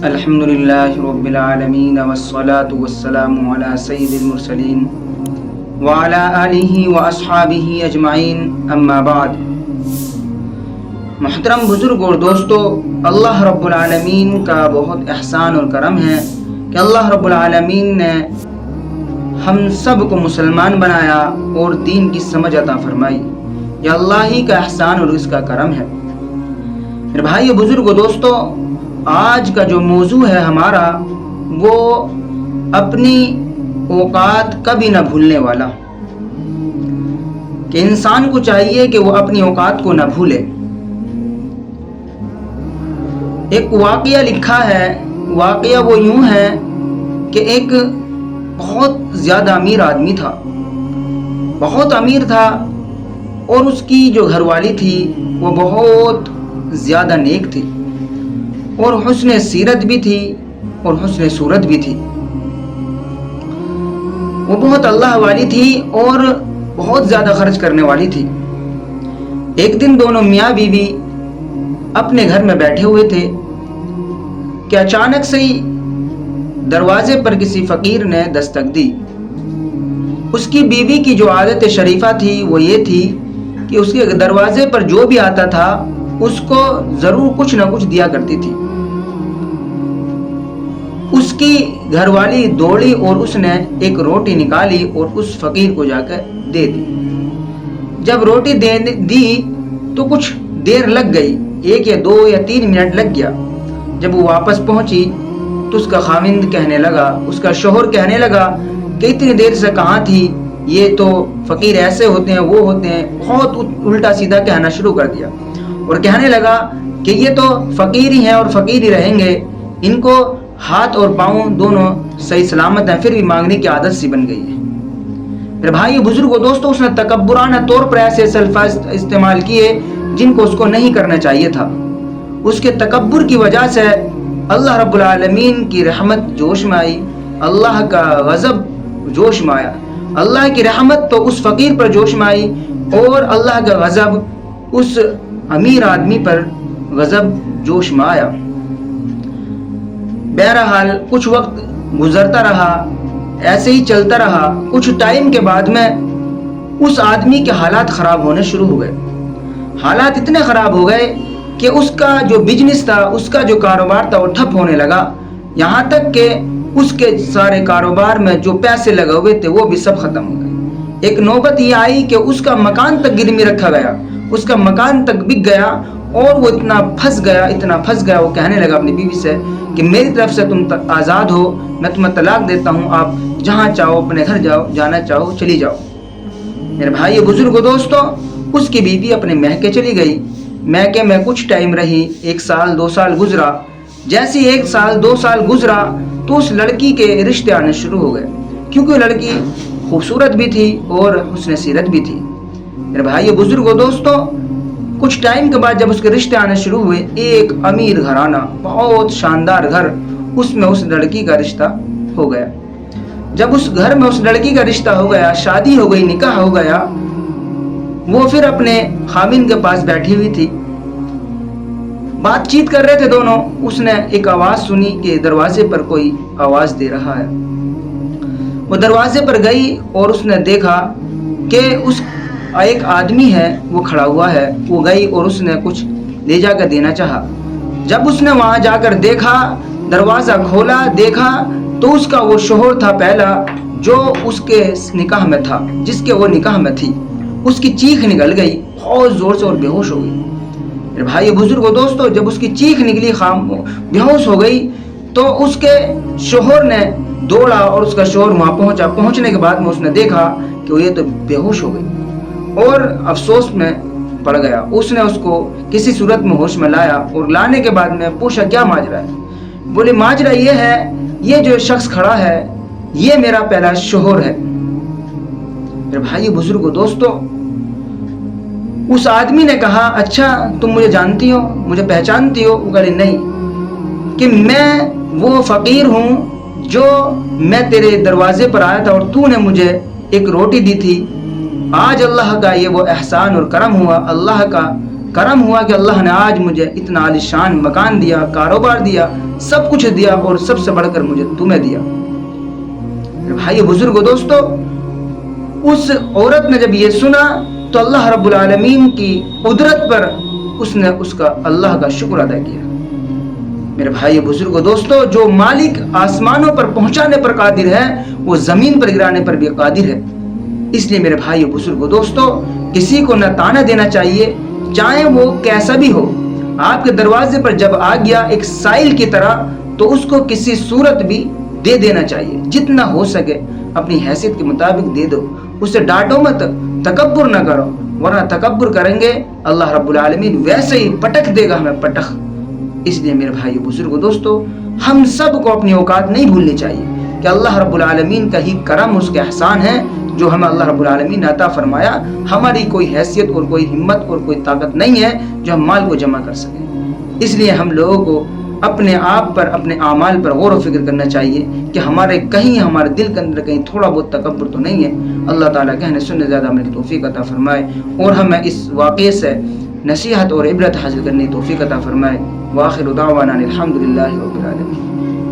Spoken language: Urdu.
الحمد للہ رب العالمین والصلاة والسلام علی سید المرسلین وعلی آلہ واصحابہ اجمعین، اما بعد۔ محترم بزرگ اور دوستو، اللہ رب العالمین کا بہت احسان اور کرم ہے کہ اللہ رب العالمین نے ہم سب کو مسلمان بنایا اور دین کی سمجھ عطا فرمائی۔ یہ اللہ ہی کا احسان اور اس کا کرم ہے۔ میرے بھائی بزرگ و دوستو، آج کا جو موضوع ہے ہمارا، وہ اپنی اوقات کبھی نہ بھولنے والا، کہ انسان کو چاہیے کہ وہ اپنی اوقات کو نہ بھولے۔ ایک واقعہ لکھا ہے، واقعہ وہ یوں ہے کہ ایک بہت زیادہ امیر آدمی تھا، بہت امیر تھا، اور اس کی جو گھر والی تھی وہ بہت زیادہ نیک تھی، اور حسن سیرت بھی تھی اور حسن صورت بھی تھی۔ وہ بہت اللہ والی تھی اور بہت زیادہ خرچ کرنے والی تھی۔ ایک دن دونوں میاں بیوی اپنے گھر میں بیٹھے ہوئے تھے کہ اچانک سے ہی دروازے پر کسی فقیر نے دستک دی۔ اس کی بیوی کی جو عادت شریفہ تھی وہ یہ تھی کہ اس کے دروازے پر جو بھی آتا تھا اس کو ضرور کچھ نہ کچھ دیا کرتی تھی۔ اس کی گھر والی دوڑی اور اس نے ایک روٹی نکالی اور اس فقیر کو جا کر دے دی۔ جب روٹی دی تو کچھ دیر لگ گئی، 1 یا 2 یا 3 منٹ لگ گیا۔ جب وہ واپس پہنچی تو اس کا خاوند کہنے لگا، اس کا شوہر کہنے لگا کہ اتنی دیر سے کہاں تھی، یہ تو فقیر ایسے ہوتے ہیں، وہ ہوتے ہیں، بہت الٹا سیدھا کہنا شروع کر دیا، اور کہنے لگا کہ یہ تو فقیر ہی ہیں اور فقیر ہی رہیں گے، ان کو ہاتھ اور پاؤں دونوں صحیح سلامت ہیں، پھر بھی مانگنے کی عادت سی بن گئی ہے۔ میرے بھائی بزرگ و دوستو، اس نے تکبرانہ طور پر ایسے الفاظ استعمال کیے جن کو اس کو نہیں کرنا چاہیے تھا۔ اس کے تکبر کی وجہ سے اللہ رب العالمین کی رحمت جوش میں آئی، اللہ کا غضب جوش میں آیا۔ اللہ کی رحمت تو اس فقیر پر جوش میں آئی اور اللہ کا غضب اس امیر آدمی پر غضب جوش میں آیا۔ بہرحال کچھ وقت گزرتا رہا، ایسے ہی چلتا رہا۔ کچھ ٹائم کے بعد میں اس آدمی کے حالات خراب ہونے شروع ہو گئے۔ حالات اتنے خراب ہو گئے کہ اس کا جو بزنس تھا، اس کا جو کاروبار تھا، وہ ٹھپ ہونے لگا، یہاں تک کہ اس کے سارے کاروبار میں جو پیسے لگے ہوئے تھے وہ بھی سب ختم ہو گئے۔ ایک نوبت یہ آئی کہ اس کا مکان تک گرمی رکھا گیا، اس کا مکان تک بک گیا، اور وہ اتنا پھنس گیا، وہ کہنے لگا اپنی بیوی سے کہ میری طرف سے تم آزاد ہو، میں تمہیں طلاق دیتا ہوں، آپ جہاں چاہو اپنے گھر جاؤ، جانا چاہو چلی جاؤ۔ میرے بھائی بزرگ و دوستو، اس کی بیوی اپنے میکے چلی گئی۔ میکے میں کچھ ٹائم رہی، 1 سال 2 سال گزرا۔ جیسے 1 سال 2 سال گزرا تو اس لڑکی کے رشتے آنے شروع ہو گئے، کیونکہ وہ لڑکی خوبصورت بھی تھی اور حسن سیرت بھی تھی۔ میرے بھائی بزرگ و دوستو، کچھ ٹائم کے بعد جب اس کے رشتے آنے شروع ہوئے، ایک امیر گھرانہ، بہت شاندار گھر، اس میں اس لڑکی کا رشتہ ہو گیا۔ جب اس گھر میں اس لڑکی کا رشتہ ہو گیا، شادی ہو گئی، نکاح ہو گیا، وہ پھر اپنے خاوند کے پاس بیٹھی ہوئی تھی، بات چیت کر رہے تھے دونوں۔ اس نے ایک آواز سنی کہ دروازے پر کوئی آواز دے رہا ہے۔ وہ دروازے پر گئی اور اس نے دیکھا کہ اس ایک آدمی ہے، وہ کھڑا ہوا ہے۔ وہ گئی اور اس نے کچھ لے جا کر دینا چاہا۔ جب اس نے وہاں جا کر دیکھا، دروازہ کھولا، دیکھا تو اس کا وہ شوہر تھا پہلا، جو اس کے نکاح میں تھا، جس کے وہ نکاح میں تھی۔ اس کی چیخ نکل گئی بہت زور سے اور بے ہوش ہو گئی۔ میرے بھائی بزرگ و دوستو، جب اس کی چیخ نکلی، بے ہوش ہو گئی، تو اس کے شوہر نے دوڑا اور اس کا شوہر وہاں پہنچا۔ پہنچنے کے بعد میں اس نے دیکھا کہ وہ یہ تو بے ہوش ہو گئی اور افسوس میں پڑ گیا۔ اس نے اس کو کسی صورت میں ہوش میں لایا اور لانے کے بعد میں پوچھا کیا ماجرا ہے؟ بولے ماجرا یہ ہے، یہ جو شخص کھڑا ہے یہ میرا پہلا شوہر ہے۔ میرے بھائی بزرگ و دوستو، اس آدمی نے کہا اچھا تم مجھے جانتی ہو، مجھے پہچانتی ہو؟ وہ کہے نہیں، کہ میں وہ فقیر ہوں جو میں تیرے دروازے پر آیا تھا اور تو نے مجھے ایک روٹی دی تھی۔ آج اللہ کا یہ وہ احسان اور کرم ہوا، اللہ کا کرم ہوا کہ اللہ نے آج مجھے اتنا عالیشان مکان دیا، کاروبار دیا، سب کچھ دیا، اور سب سے بڑھ کر مجھے تمہیں دیا۔ بھائی بزرگ دوستو، اس عورت نے جب یہ سنا تو اللہ رب العالمین کی قدرت پر اس نے اس کا اللہ کا شکر ادا کیا۔ میرے بھائی بزرگ دوستو، جو مالک آسمانوں پر پہنچانے پر قادر ہے وہ زمین پر گرانے پر بھی قادر ہے۔ اس لیے میرے بھائی بزرگ دوستو، کسی کو نہ تانا دینا چاہیے، چاہے وہ کیسا بھی ہو۔ آپ کے دروازے پر جب آ گیا ایک سائل کی طرح تو اس کو کسی صورت بھی دے دینا چاہیے، جتنا ہو سکے اپنی حیثیت کے مطابق دے دو، اسے ڈانٹو مت، تکبر نہ کرو، ورنہ تکبر کریں گے اللہ رب العالمین ویسے ہی پٹک دے گا ہمیں پٹخ۔ اس لیے میرے بھائی بزرگ دوستو، ہم سب کو اپنی اوقات نہیں بھولنی چاہیے کہ اللہ رب العالمین کا ہی کرم، اس کے احسان ہے جو ہمیں اللہ رب العالمین نے عطا فرمایا۔ ہماری کوئی حیثیت اور کوئی ہمت اور کوئی طاقت نہیں ہے جو ہم مال کو جمع کر سکیں۔ اس لیے ہم لوگوں کو اپنے آپ پر، اپنے اعمال پر غور و فکر کرنا چاہیے کہ ہمارے دل کے اندر کہیں تھوڑا بہت تکبر تو نہیں ہے۔ اللہ تعالیٰ کہنے سننے زیادہ عمل کی توفیق عطا فرمائے، اور ہمیں اس واقعے سے نصیحت اور عبرت حاصل کرنے کی توفیق عطا فرمائے۔ وآخر دعوانا الحمدللہ رب العالمین۔